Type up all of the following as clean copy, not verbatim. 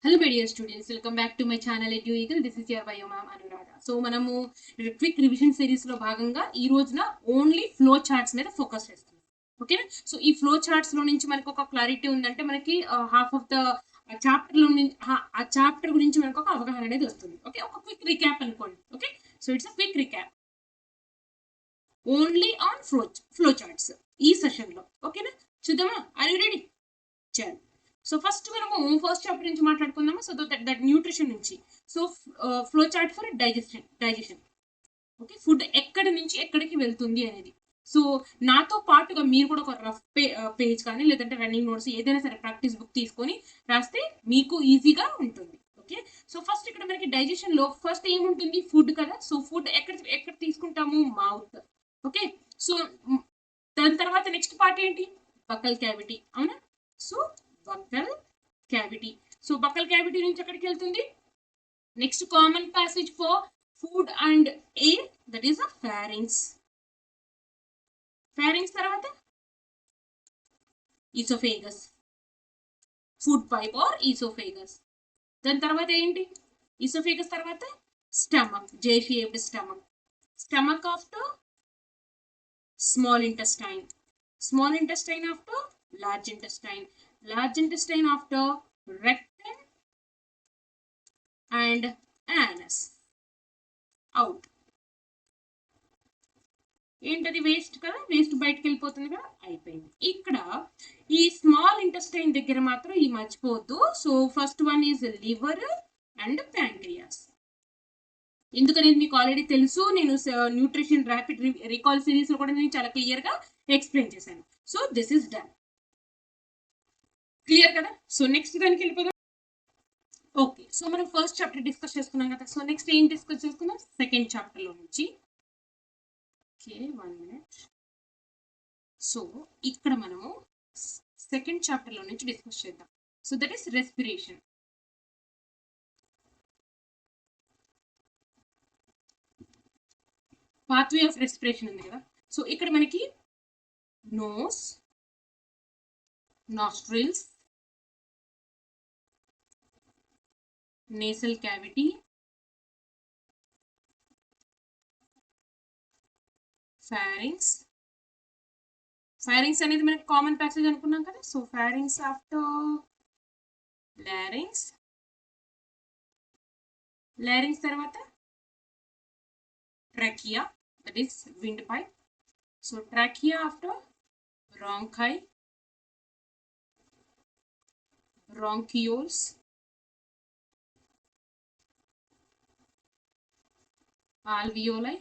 Hello my dear students, welcome back to my channel Edu Eagle. This is your bio ma'am Anuradha. So మనము quick revision series లో భాగంగా ఈ రోజున only flow charts మీద focus చేస్తున్నాం. ఓకేనా? So ఈ ఫ్లో చార్ట్స్ లో నుంచి మనకు ఒక క్లారిటీ ఉందంటే మనకి హాఫ్ ఆఫ్ ద చాప్టర్ లో ఆ చాప్టర్ గురించి మనకు ఒక అవగాహన అనేది వస్తుంది. ఓకే, ఒక క్విక్ రికాప్ అనుకోండి. Okay, so it's a quick recap only on flow charts ఈ సెషన్ లో. ఓకేనా, చూద్దామా? Are you ready? చల్. సో ఫస్ట్ మనము ఫస్ట్ చాప్టర్ నుంచి మాట్లాడుకుందాము. సో దట్ న్యూట్రిషన్ నుంచి. So flow chart for digestion. Okay, food ఎక్కడి నుంచి ఎక్కడికి వెళ్తుంది అనేది. సో నాతో పాటుగా మీరు కూడా ఒక రఫ్ పేజ్ కానీ లేదంటే రన్నింగ్ నోట్స్ ఏదైనా సరే ప్రాక్టీస్ బుక్ తీసుకొని రాస్తే మీకు ఈజీగా ఉంటుంది. ఓకే, సో ఫస్ట్ ఇక్కడ మనకి డైజెషన్ లో ఫస్ట్ ఏముంటుంది? ఫుడ్ కదా. సో ఫుడ్ ఎక్కడ తీసుకుంటాము? మౌత్. ఓకే, సో దాని తర్వాత నెక్స్ట్ పార్ట్ ఏంటి? Buccal cavity. అవునా? So buccal cavity. So buccal cavity నుంచి ఎక్కడికి వెళ్తుంది? Next common passage for food and air, that is a pharynx. Pharynx తర్వాత oesophagus, food pipe or oesophagus. దాని తర్వాత ఏంటి? ఈసోఫేగస్ తర్వాత stomach, J shaped stomach. Stomach after small intestine, small intestine after large intestine, large intestine after rectum and anus. Out. ఏంటది? Waste కదా. Waste బయటకు వెళ్ళిపోతుంది కదా, అయిపోయింది. ఇక్కడ ఈ స్మాల్ ఇంటెస్టైన్ దగ్గర మాత్రం ఈ మర్చిపోవద్దు. So first one is liver and pancreas. ఎందుకనేది మీకు ఆల్రెడీ తెలుసు. నేను న్యూట్రిషన్ ర్యాపిడ్ రికాల్ సిరీస్ లో కూడా నేను చాలా క్లియర్ గా ఎక్స్ప్లెయిన్ చేశాను. So this is done. Clear కదా? సో నెక్స్ట్ దానికి వెళ్ళిపోదాం. ఓకే, సో మనం ఫస్ట్ చాప్టర్ డిస్కస్ చేసుకున్నాం కదా. సో నెక్స్ట్ ఏం డిస్కస్ చేసుకుందాం? సెకండ్ చాప్టర్ లో నుంచి. Okay, 1 minute. సో ఇక్కడ మనము సెకండ్ చాప్టర్ లో నుంచి డిస్కస్ చేద్దాం. So that is respiration. Pathway of respiration ఉంది కదా. సో ఇక్కడ మనకి nose, nostrils, nasal cavity, pharynx. pharynx అనేది మనకి కామన్ ప్యాసేజ్ అనుకున్నాం కదా. So pharynx after larynx, larynx తర్వాత trachea, that is windpipe. so trachea after bronchi, bronchioles, alveoli.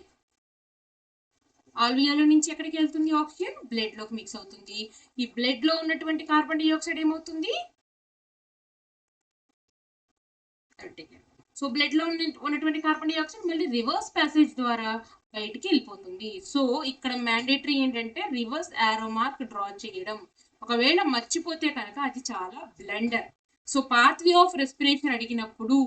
ఆల్వియోల నుంచి ఎక్కడికి వెళ్తుంది? ఆక్సిజన్ బ్లడ్ లోకి మిక్స్ అవుతుంది. ఈ బ్లడ్ లో ఉన్నటువంటి కార్బన్ డైఆక్సైడ్ ఏమవుతుంది? సో బ్లడ్ లో ఉన్నటువంటి కార్బన్ డైఆక్సైడ్ మళ్ళీ రివర్స్ ప్యాసేజ్ ద్వారా బయటికి వెళ్ళిపోతుంది. సో ఇక్కడ మ్యాండేటరీ ఏంటంటే రివర్స్ ఆరో మార్క్ డ్రా చేయడం. ఒకవేళ మర్చిపోతే కనుక అది చాలా blunder. So pathway of respiration అడిగినప్పుడు,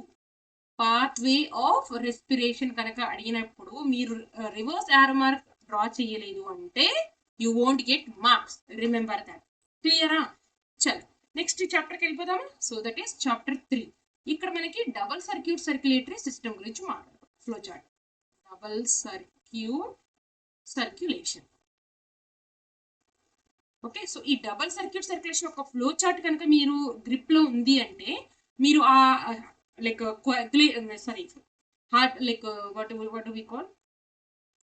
పాత్వే ఆఫ్ రెస్పిరేషన్ కనుక అడిగినప్పుడు మీరు రివర్స్ ఆరో మార్క్ డ్రా చేయలేదు అంటే you won't get marks. Remember that. క్లియరా? చల్ నెక్స్ట్ చాప్టర్కి వెళ్ళిపోదామా. So that is chapter 3. ఇక్కడ మనకి డబుల్ సర్క్యూట్ సర్క్యులేటరీ సిస్టమ్ గురించి మాట్లాడతాం. Flow chart, double circuit circulation. Okay, so ఈ డబుల్ సర్క్యూట్ సర్క్యులేషన్ ఒక ఫ్లో చార్ట్ కనుక మీరు గ్రిప్ లో ఉంది అంటే మీరు ఆ like heart like what we call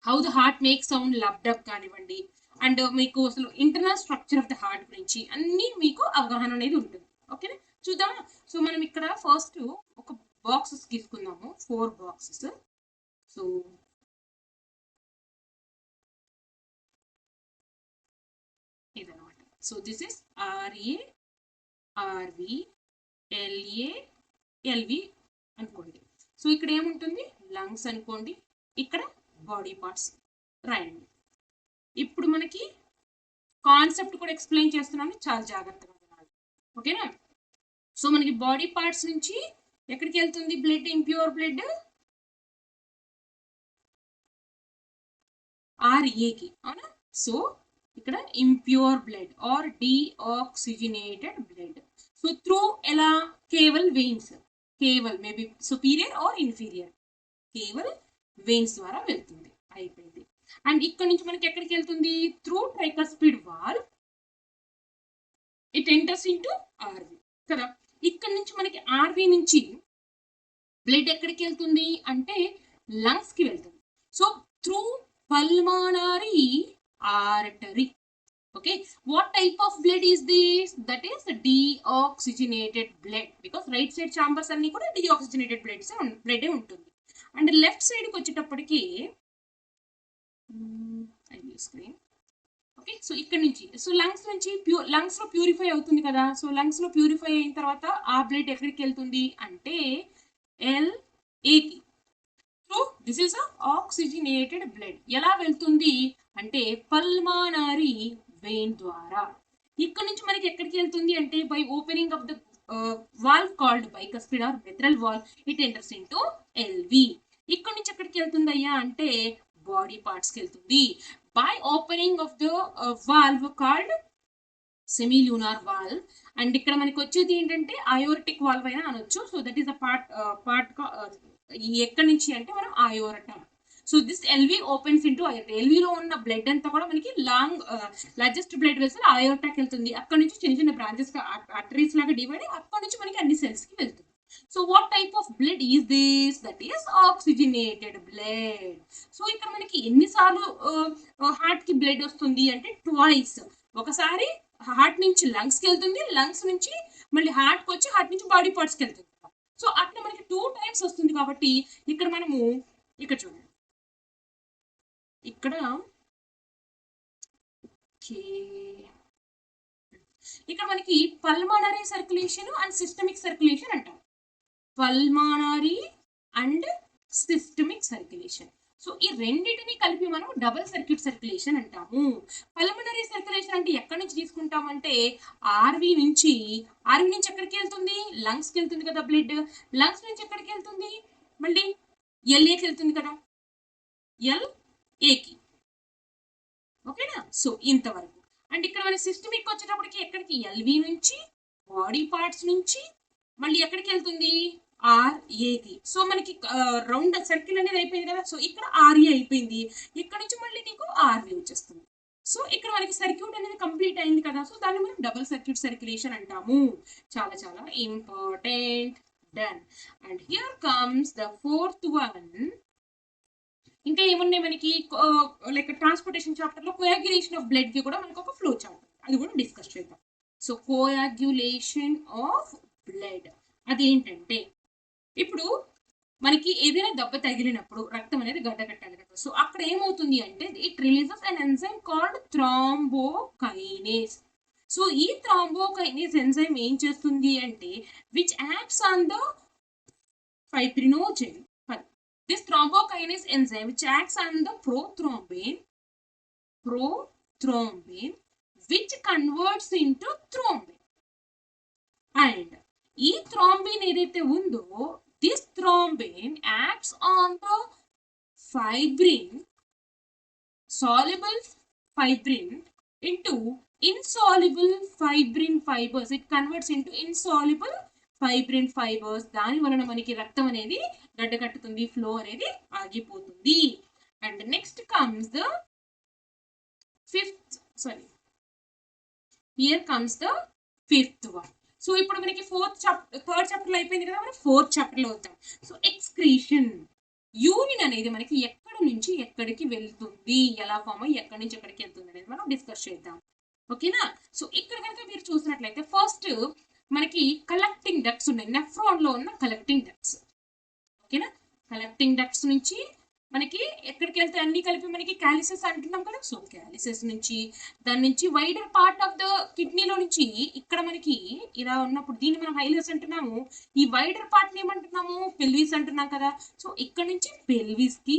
how the heart make sound lub dub కానివ్వండి, అండ్ మీకు అసలు internal structure of the heart గురించి అన్ని మీకు అవగాహన అనేది ఉంటుంది. ఓకేనా, చూద్దామా. సో మనం ఇక్కడ ఫస్ట్ ఒక బాక్సెస్ తీసుకుందాము, 4 బాక్సెస్. సో ఇదనమాట. So this is RA, RV, LA, LV అనుకోండి. సో ఇక్కడ ఏముంటుంది? లంగ్స్ అనుకోండి. ఇక్కడ బాడీ పార్ట్స్ రాయండి. ఇప్పుడు మనకి కాన్సెప్ట్ కూడా ఎక్స్ప్లెయిన్ చేస్తున్నాను, చాలా జాగ్రత్తగా వినాలి. ఓకేనా? సో మనకి బాడీ పార్ట్స్ నుంచి ఎక్కడికి వెళ్తుంది బ్లడ్? Impure blood ఆర్ఏకి. అవునా? సో ఇక్కడ impure blood or deoxygenated blood. So through ఎలా, caval veins, caval maybe superior or inferior, caval veins ద్వారా వెళ్తుంది, అయిపోయింది. అండ్ ఇక్కడ నుంచి మనకి ఎక్కడికి వెళ్తుంది, through tricuspid valve it enters into RV కదా. ఇక్కడ నుంచి మనకి ఆర్వి నుంచి బ్లడ్ ఎక్కడికి వెళ్తుంది అంటే లంగ్స్ కి వెళ్తుంది. So through pulmonary artery. Okay, what type of blood is this? That is deoxygenated blood, because right side chambers అన్ని కూడా deoxygenated blood ఉంటుంది. అండ్ లెఫ్ట్ సైడ్ కి వచ్చేటప్పటికి స్క్రీన్ ఓకే. సో ఇక్కడ నుంచి సో లంగ్స్ నుంచి లంగ్స్ లో ప్యూరిఫై అవుతుంది కదా. సో లంగ్స్ లో ప్యూరిఫై అయిన తర్వాత ఆ బ్లడ్ ఎక్కడికి వెళ్తుంది అంటే LAకి. So this is oxygenated blood. ఎలా వెళ్తుంది అంటే పల్మనరీ వెయిన్ ద్వారా. ఇక్కడ నుంచి మనకి ఎక్కడికి వెళ్తుంది అంటే by opening of the valve called bicuspid or ventral valve it enters into LV. ఇక్కడ నుంచి ఎక్కడికి వెళ్తుంది అయ్యా అంటే బాడీ పార్ట్స్ కి వెళ్తుంది by opening of the valve called semilunar valve. And ఇక్కడ మనకి వచ్చేది ఏంటంటే అయోర్టిక్ వాల్వ్ అయినా అనొచ్చు. So that is a part ఎక్కడి నుంచి అంటే మనం aorta. So this LV opens into aorta. ఎల్వీలో ఉన్న బ్లడ్ అంతా కూడా మనకి లార్జెస్ట్ బ్లడ్ వెసల్ అయోర్టాకి వెళ్తుంది. అక్కడ నుంచి చిన్న చిన్న బ్రాంచెస్ ఆర్టరీస్ లాగా డివైడ్ అయ్యి అక్కడ నుంచి మనకి అన్ని సెల్స్ కి వెళ్తుంది. So what type of blood is this? That is oxygenated blood. So ఇక్కడ మనకి ఎన్నిసార్లు హార్ట్ కి బ్లడ్ వస్తుంది అంటే ట్వైస్. ఒకసారి హార్ట్ నుంచి లంగ్స్ కి వెళ్తుంది, లంగ్స్ నుంచి మళ్ళీ హార్ట్ కి వచ్చి హార్ట్ నుంచి బాడీ పార్ట్స్ కి వెళ్తుంది. సో అట్లా మనకి 2 టైమ్స్ వస్తుంది. కాబట్టి ఇక్కడ మనము ఇక్కడ చూడండి, ఇక్కడ ఇక్కడ మనకి pulmonary circulation and systemic circulation అంటాం. Pulmonary and systemic circulation. So ఈ రెండింటిని కలిపి మనం డబుల్ సర్క్యూట్ సర్క్యులేషన్ అంటాము. పల్మనరీ సర్క్యులేషన్ అంటే ఎక్కడి నుంచి తీసుకుంటామంటే ఆర్వి నుంచి ఎక్కడికి వెళ్తుంది? లంగ్స్ కి వెళ్తుంది కదా బ్లడ్. లంగ్స్ నుంచి ఎక్కడికి వెళ్తుంది? మళ్ళీ LAకి వెళ్తుంది కదా, LAకి. ఓకేనా? సో ఇంతవరకు. అండ్ ఇక్కడ మన సిస్టమిక్ వచ్చేటప్పటికి ఎక్కడికి? LV నుంచి బాడీ పార్ట్స్ నుంచి మళ్ళీ ఎక్కడికి వెళ్తుంది? RAకి. సో మనకి రౌండ్ సర్కిల్ అనేది అయిపోయింది కదా. సో ఇక్కడ RA అయిపోయింది, ఇక్కడ నుంచి మళ్ళీ నీకు RV వచ్చేస్తుంది. సో ఇక్కడ మనకి సర్క్యూట్ అనేది కంప్లీట్ అయింది కదా. సో దాన్ని మనం డబుల్ సర్క్యూట్ సర్క్యులేషన్ అంటాము. చాలా చాలా important. Done. And here comes the 4th one. ఇంకా ఏమున్నాయి మనకి లైక్ ట్రాన్స్పోర్టేషన్ చాప్టర్ లో కోయాగ్యులేషన్ ఆఫ్ బ్లడ్ కి కూడా మనకు ఒక ఫ్లో చార్ట్, అది కూడా డిస్కస్ చేద్దాం. సో కోయాగ్యులేషన్ ఆఫ్ బ్లడ్ అదేంటంటే ఇప్పుడు మనకి ఏదైనా దెబ్బ తగిలినప్పుడు రక్తం అనేది గడ్డకట్టాలి కదా. సో అక్కడ ఏమవుతుంది అంటే it releases an enzyme called థ్రాంబోకైనేస్. So ఈ థ్రాంబోకైనేస్ ఎంజైమ్ ఏం చేస్తుంది అంటే which acts on the fibrinogen. This thrombokinase enzyme which acts on the prothrombin which converts into thrombin. And ఈ thrombin ఏదైతే ఉందో this thrombin acts on the fibrin, soluble fibrin into insoluble fibrin fibers. It converts into insoluble fibrin fibres. దాని వలన మనకి రక్తం అనేది గడ్డకట్టుతుంది, flow అనేది ఆగిపోతుంది. And next comes the fifth one. So ఇప్పుడు మనకి థర్డ్ చాప్టర్ లో అయిపోయింది కదా, మనం 4th చాప్టర్ లో వద్దాం. So excretion. యూరిన్ అనేది మనకి ఎక్కడి నుంచి ఎక్కడికి వెళ్తుంది, ఎలా ఫామ్ అయ్యి ఎక్కడి నుంచి ఎక్కడికి వెళ్తుంది అనేది మనం డిస్కస్ చేద్దాం. ఓకేనా? సో ఇక్కడ కనుక మీరు చూసినట్లయితే ఫస్ట్ మనకి కలెక్టింగ్ డక్ట్స్ ఉన్నాయి, నెఫ్రాన్ లో ఉన్న కలెక్టింగ్ డక్ట్స్. ఓకేనా? కలెక్టింగ్ డక్ట్స్ నుంచి మనకి ఎక్కడికి వెళ్తే అన్ని కలిపి మనకి క్యాలిసెస్ అంటున్నాం కదా. సో క్యాలిసెస్ నుంచి దాని నుంచి వైడర్ పార్ట్ ఆఫ్ ద కిడ్నీలో నుంచి ఇక్కడ మనకి ఇలా ఉన్నప్పుడు దీన్ని మనం హైలస్ అంటున్నాము. ఈ వైడర్ పార్ట్ ని ఏమంటున్నాము? పెల్విస్ అంటున్నాం కదా. సో ఇక్కడ నుంచి పెల్విస్ కి,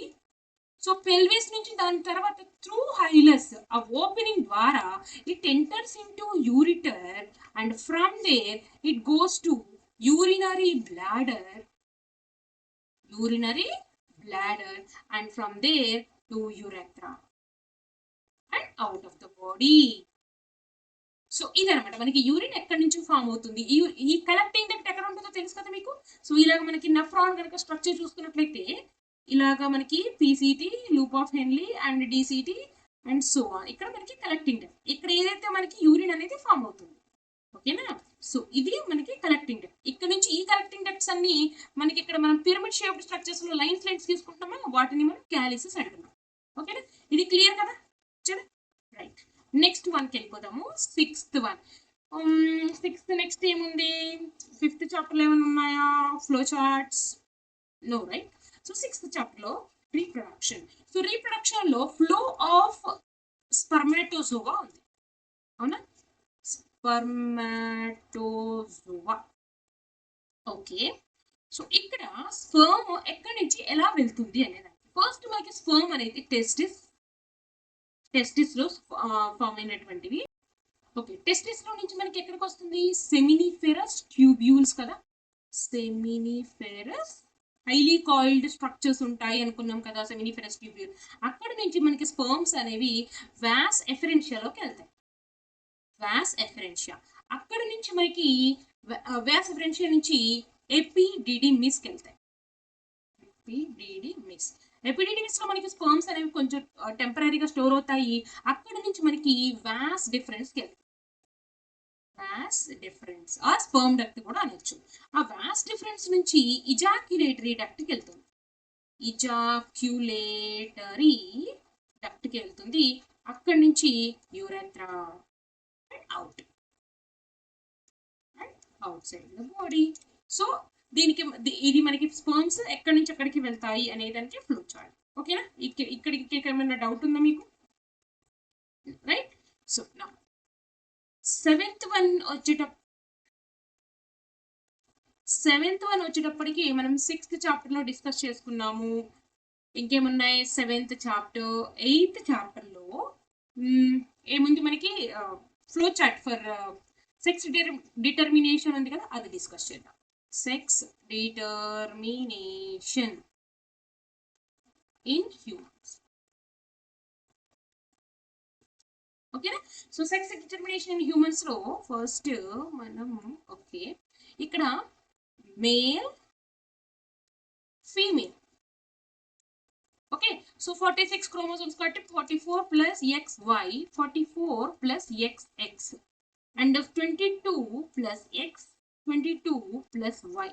సో పెల్విస్ నుంచి దాని తర్వాత త్రూ హైలస్ ఆ ఓపెనింగ్ ద్వారా it enters into ureter and from there it goes to urinary bladder and from there to urethra and out of the body. So ఇదనమాట మనకి యూరిన్ ఎక్కడి నుంచి ఫామ్ అవుతుంది. ఈ కలెక్టింగ్ డక్ట్ ఎక్కడ ఉంటుందో తెలుసు కదా మీకు. సో ఇలాగ మనకి నెఫ్రాన్ కనుక స్ట్రక్చర్ చూసుకున్నట్లయితే ఇలాగా మనకి PCT, loop of హెన్లీ and DCT and so on. ఇక్కడ మనకి కలెక్టింగ్ డక్ట్. ఇక్కడ ఏదైతే మనకి యూరిన్ అనేది ఫామ్ అవుతుంది. ఓకేనా. సో ఇది మనకి కలెక్టింగ్ డక్ట్. ఇక్కడ నుంచి ఈ కలెక్టింగ్ డక్ట్స్ అన్ని మనకి ఇక్కడ మనం పిరమిడ్ షేప్డ్ స్ట్రక్చర్స్ లో లైన్స్ తీసుకుంటామా, వాటిని మనం క్యాలిసెస్ అంటున్నాం. ఓకేనా, ఇది క్లియర్ కదా. చలో రైట్, నెక్స్ట్ వన్కి వెళ్ళిపోదాము. Sixth one. సిక్స్త్ నెక్స్ట్ ఏముంది, ఫిఫ్త్ చాప్టర్లో ఏమైనా ఉన్నాయా flow charts? No right. So sixth చాప్టర్లో రీప్రొడక్షన్. సో రీప్రొడక్షన్ లో ఫ్లో ఆఫ్ స్పర్మాటోజోవా ఉంది, అవునా. స్పర్మాటోజోవా. ఓకే, సో ఇక్కడ స్పర్మ్ ఎక్కడి నుంచి ఎలా వెళ్తుంది అనేది. ఫస్ట్ మనకి స్పర్మ్ అనేది టెస్టిస్ లో ఫామ్ అయినటువంటివి. ఓకే, టెస్టిస్ లో నుంచి మనకి ఎక్కడికి వస్తుంది, సెమినిఫెరస్ ట్యూబ్యూల్స్ కదా. సెమినిఫెరస్ హైలీ కాయిల్డ్ స్ట్రక్చర్స్ ఉంటాయి అనుకున్నాం కదా, సెమినిఫెరస్ ట్యూబ్యూల్. అక్కడ నుంచి మనకి స్పర్మ్స్ అనేవి వాస్ ఎఫరెన్షియాలోకి వెళ్తాయి. వాస్ ఎఫరెన్షియా అక్కడ నుంచి మనకి వాస్ ఎఫరెన్షియా నుంచి ఎపిడిడిమిస్కి వెళ్తాయి. ఎపిడిడిమిస్ లో మనకి స్పర్మ్స్ అనేవి కొంచెం టెంపరీగా స్టోర్ అవుతాయి. అక్కడ నుంచి మనకి వాస్ డిఫరెన్స్ కి వెళ్తాయి. వాస్ డిఫరెన్స్ ఆ స్పర్మ్ డక్ట్ కూడా అనొచ్చు. ఆ వాస్ డిఫరెన్స్ నుంచి ఇజాక్యులేటరీ డక్ట్ కి వెళ్తుంది. ఇజాక్యులేటరీ డక్ట్ కి వెళ్తుంది. అక్కడి నుంచి urethra out outside the body. So దీనికి ఇది మనకి స్పర్మ్స్ ఎక్కడి నుంచి ఎక్కడికి వెళ్తాయి అనేదానికి ఫ్లో చార్ట్. ఓకేనా, ఇక్కడికి ఏమైనా డౌట్ ఉందా మీకు? రైట్. సో నా సెవెంత్ వన్ వచ్చేటప్పటికి మనం సిక్స్త్ చాప్టర్ లో డిస్కస్ చేసుకున్నాము. ఇంకేమున్నాయి, సెవెంత్ చాప్టర్. ఎయిత్ చాప్టర్ లో ఏముంది మనకి, flow chart for sex determination ఉంది కదా, అది డిస్కస్ చేద్దాం. Sex determination in humans. ఓకేనా. So sex determination in humans లో ఫస్ట్ మనం ఓకే ఇక్కడ male female. Okay, so 46 chromosomes కాబట్టి 44 plus XY, 44 plus XX and 22 plus X, 22 plus Y,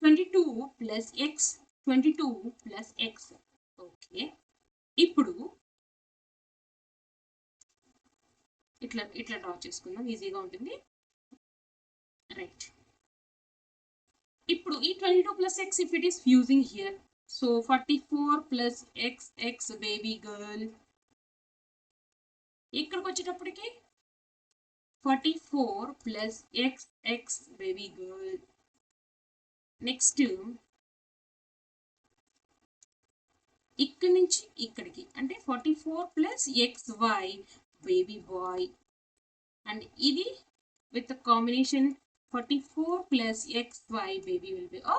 22 plus X, 22 plus X. Okay, ఇప్పుడు ఇట్లా draw చేసుకుందాం, ఈజీగా ఉంటుంది. రైట్, ఇప్పుడు ఈ 22 plus X if it is fusing here, so 44 plus XX baby girl. ఇక్కడికి వచ్చేటప్పటికి 44 plus XX baby girl. Next ఇక్కడి నుంచి ఇక్కడికి అంటే 44 plus XY baby boy. And ఇది with combination 44 plus XY baby will be a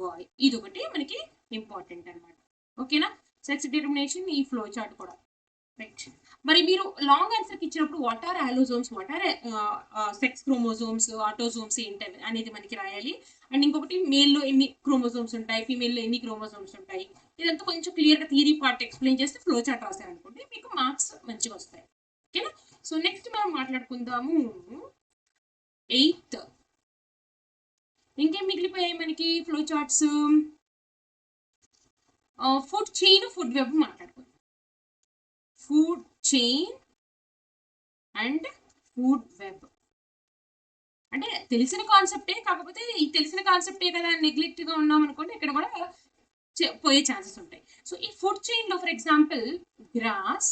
boy. ఇది ఒకటి మనకి ఇంపార్టెంట్ అనమాట. ఓకేనా, సెక్స్ డిటర్మినేషన్ ఈ ఫ్లో చార్ట్ కూడా. రైట్, మరి మీరు లాంగ్ ఆన్సర్ ఇచ్చినప్పుడు what are allosomes, what are sex chromosomes, autosomes ఏంటి అనేది మనకి రాయాలి. అండ్ ఇంకొకటి మేల్లో ఎన్ని క్రోమోజోమ్స్ ఉంటాయి, ఫీమేల్లో ఎన్ని క్రోమోజోమ్స్ ఉంటాయి, ఇదంతా కొంచెం క్లియర్గా థియరీ పార్ట్ ఎక్స్ప్లెయిన్ చేస్తే ఫ్లో చార్ట్ రాసారనుకోండి మీకు మార్క్స్ మంచిగా వస్తాయి. ఓకేనా. సో నెక్స్ట్ మనం మాట్లాడుకుందాము 8th. ఇంకేం మిగిలిపోయాయి మనకి flow charts? Food chain, food web మాట్లాడుకుందాం. Food chain and food web అంటే తెలిసిన కాన్సెప్టే, కాకపోతే ఈ తెలిసిన కాన్సెప్టే కదా నెగ్లెక్ట్ గా ఉన్నాం అనుకోండి, ఇక్కడ కూడా పోయే ఛాన్సెస్ ఉంటాయి. సో ఈ ఫుడ్ చైన్ లో for example grass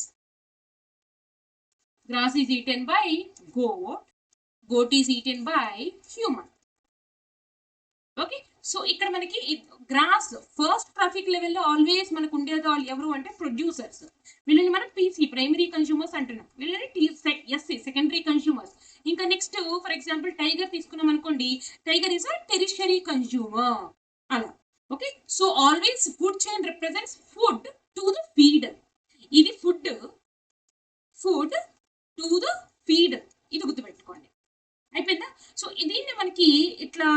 is eaten by goat is eaten by human. Okay, so ఇక్కడ మనకి గ్రాస్ ఫస్ట్ ట్రాఫిక్ లెవెల్లో ఆల్వేస్ మనకు ఉండేది ఎవరు అంటే ప్రొడ్యూసర్స్. వీళ్ళని మనం పీసీ ప్రైమరీ కన్స్యూమర్స్ అంటున్నాం, వీళ్ళని ఎస్సీ సెకండరీ కన్స్యూమర్స్. ఇంకా నెక్స్ట్ ఫర్ ఎగ్జాంపుల్ టైగర్ తీసుకున్నాం అనుకోండి, tiger is a tertiary consumer అలా. Okay, so always food chain represents food to the feeder. ఇది ఫుడ్ టు ద ఫీడర్, ఇది గుర్తుపెట్టుకోండి. అయిపోయిందా? సో దీన్ని మనకి ఇట్లా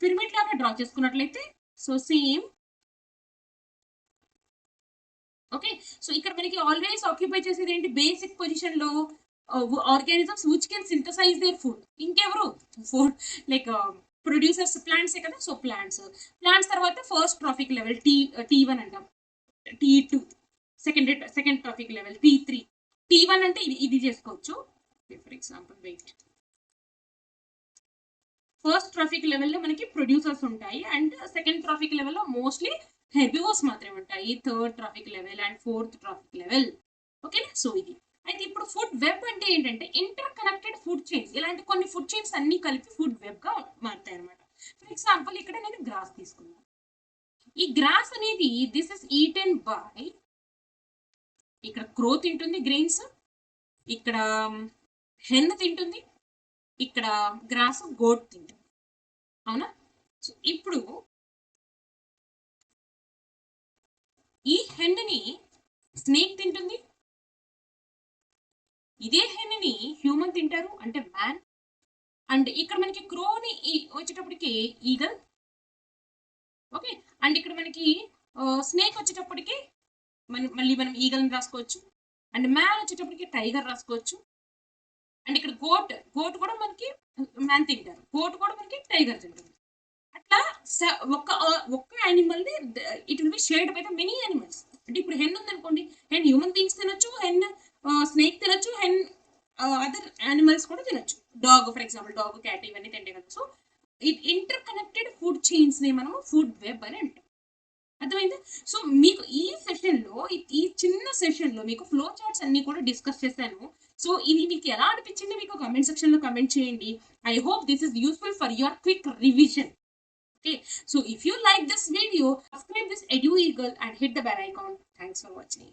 పిరమిడ్ లాగా డ్రా చేసుకున్నట్లయితే సో సేమ్. ఓకే, సో ఇక్కడ మనకి ఆల్వేస్ ఆక్యుపై చేసేది ఏంటి, బేసిక్ పొజిషన్ లో organisms which can synthesize their food. ఇంకెవరు ఫుడ్ లైక్ ప్రొడ్యూసర్స్ ప్లాంట్సే కదా. సో ప్లాంట్స్ తర్వాత ఫస్ట్ ట్రాఫిక్ లెవెల్ T1 అంటాం, T2 second traffic level T3. T1 అంటే ఇది చేసుకోవచ్చు. For example wait, first trophic లెవెల్లో మనకి ప్రొడ్యూసర్స్ ఉంటాయి అండ్ సెకండ్ ట్రాఫిక్ లెవెల్లో మోస్ట్లీ హెర్బివోర్స్ మాత్రమే ఉంటాయి. Third trophic level and fourth trophic level. ఓకేనా, సో ఇది. అయితే ఇప్పుడు ఫుడ్ వెబ్ అంటే ఏంటంటే ఇంటర్ కనెక్టెడ్ ఫుడ్ చైన్స్. ఇలాంటి కొన్ని ఫుడ్ చైన్స్ అన్ని కలిపి ఫుడ్ వెబ్ గా మారుతాయి అనమాట. ఫర్ ఎగ్జాంపుల్ ఇక్కడ నేను గ్రాస్ తీసుకున్నాను. ఈ గ్రాస్ అనేది దిస్ ఇస్ ఈటెన్ బై, ఇక్కడ క్రో తింటుంది గ్రెయిన్స్, ఇక్కడ హెన్ తింటుంది, ఇక్కడ గ్రాస్ గోట్ తింటుంది. అవునా? సో ఇప్పుడు ఈ హెన్ని స్నేక్ తింటుంది, ఇదే హెన్ని హ్యూమన్ తింటారు అంటే మ్యాన్. అండ్ ఇక్కడ మనకి క్రోని వచ్చేటప్పటికి ఈగల్. ఓకే, అండ్ ఇక్కడ మనకి స్నేక్ వచ్చేటప్పటికి మళ్ళీ మనం ఈగల్ని రాసుకోవచ్చు. అండ్ మ్యాన్ వచ్చేటప్పటికి టైగర్ రాసుకోవచ్చు. అండ్ ఇక్కడ గోట్ కూడా మనకి మ్యాన్ తింటారు, గోట్ కూడా మనకి టైగర్ తింటుంది. అట్లా ఒక్క యానిమల్ ని it will be shared by the many animals. అంటే ఇప్పుడు హెన్ ఉంది అనుకోండి, హెన్ హ్యూమన్ బీయింగ్స్ తినొచ్చు, హెన్ స్నేక్ తినొచ్చు, హెన్ అదర్ యానిమల్స్ కూడా తినొచ్చు. Dog for example, dog cat ఇవన్నీ తింటే కదా. So inter connected food chains ని మనం ఫుడ్ వెబ్ అని అంటాం. అర్థమైందా? సో మీకు ఈ సెషన్ లో, ఈ చిన్న సెషన్ లో మీకు ఫ్లో చార్ట్స్ అన్ని కూడా డిస్కస్ చేశాను. సో ఇది మీకు ఎలా అనిపించింది మీకు కమెంట్ సెక్షన్ లో కమెంట్ చేయండి. I hope this is useful for your quick revision. Okay, so if you like this video, subscribe this Edu Eagle and hit the bell icon. Thanks for watching.